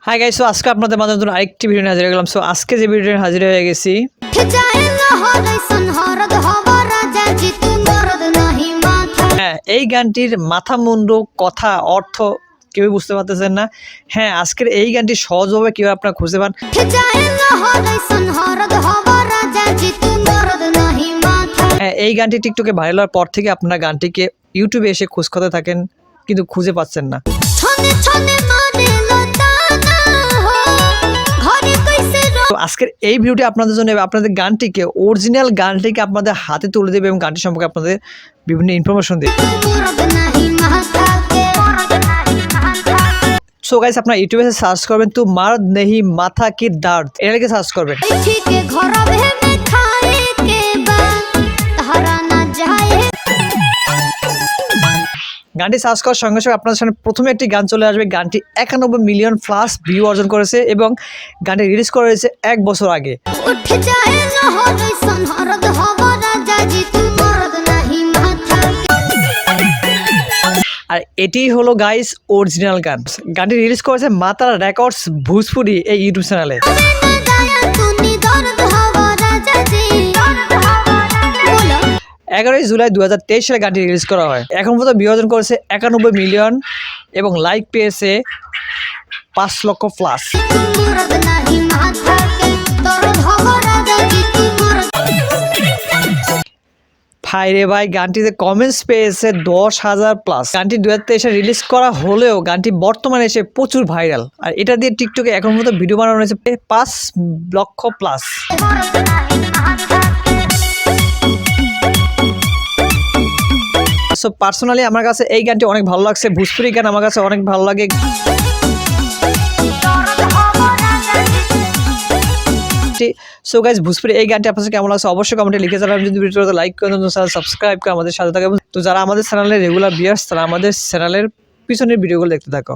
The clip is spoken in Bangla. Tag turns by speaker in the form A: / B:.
A: হাই গাইস, সো আজকে আপনাদের মাঝে নতুন আরেকটি ভিডিও নিয়ে হাজির হয়ে গেলাম। সো আজকে যে ভিডিও নিয়ে হাজির হয়ে গেছি, হ্যাঁ, এই গানটির মাথা মুন্ডু কথা অর্থ কেউ বুঝতে পারতেছেন না। হ্যাঁ, আজকের এই গানটি সহজভাবে কিভাবে আপনারা খুঁজে পান, হ্যাঁ, এই গানটি টিকটকে ভাইরাল হওয়ার পর থেকে আপনারা গানটিকে ইউটিউবে এসে খোঁজ করতে থাকেন কিন্তু খুঁজে পাচ্ছেন না। তো আজকের এই ভিডিওটি আপনাদের জন্য আপনাদের গানটিকে অরিজিনাল গানটিকে আপনাদের হাতে তুলে দেবে এবং গানটি সম্পর্কে আপনাদের বিভিন্ন ইনফরমেশন দেবে। সো গাইস, আপনারা ইউটিউবে সার্চ করবেন তো মারদ নেহি মাথা কি দর্দ, এটা লিখে সার্চ করবেন। গানটি সার্চ করার সঙ্গে সঙ্গে আপনাদের সামনে প্রথমে একটি গান চলে আসবে। গানটি 91 মিলিয়ন প্লাস ভিউ অর্জন করেছে এবং গানটি রিলিজ করা হয়েছে 1 বছর আগে। আর এটি হলো গাইস অরিজিনাল গান। গানটি রিলিজ করেছে মাতারা রেকর্ডস ভোজপুরি এই ইউটিউব চ্যানেলে। 11 জুলাই 2023 সালে গানটি রিলিজ করা হয়। এখন পর্যন্ত ভিউ অর্জন করেছে 91 মিলিয়ন এবং লাইক পেয়েছে 5 লক্ষ প্লাস। ভাই রে ভাই, গানটিতে কমেন্টস পেয়েছে 10,000 প্লাস। গানটি 2023 সালে রিলিজ করা হলেও গানটি বর্তমানে এসে প্রচুর ভাইরাল। আর এটা দিয়ে টিকটকে এখন পর্যন্ত ভিডিও বানানো হয়েছে 5 লক্ষ প্লাস। সো পার্সোনালি আমার কাছে এই গানটি অনেক ভালো লাগছে। ভোজপুরি গান আমার কাছে অনেক ভালো লাগে। সো গাইস, ভোজপুরি এই গানটি আপনাদের কেমন লাগছে অবশ্যই কমেন্টে লিখে জানাবেন। যদি ভিডিওতে লাইক করেন, সাবস্ক্রাইব করে আমাদের সাথে থাকবেন। তো যারা আমাদের চ্যানেলের রেগুলার ভিউয়ার্স, তারা আমাদের চ্যানেলের পিছনের ভিডিওগুলো দেখতে থাকো।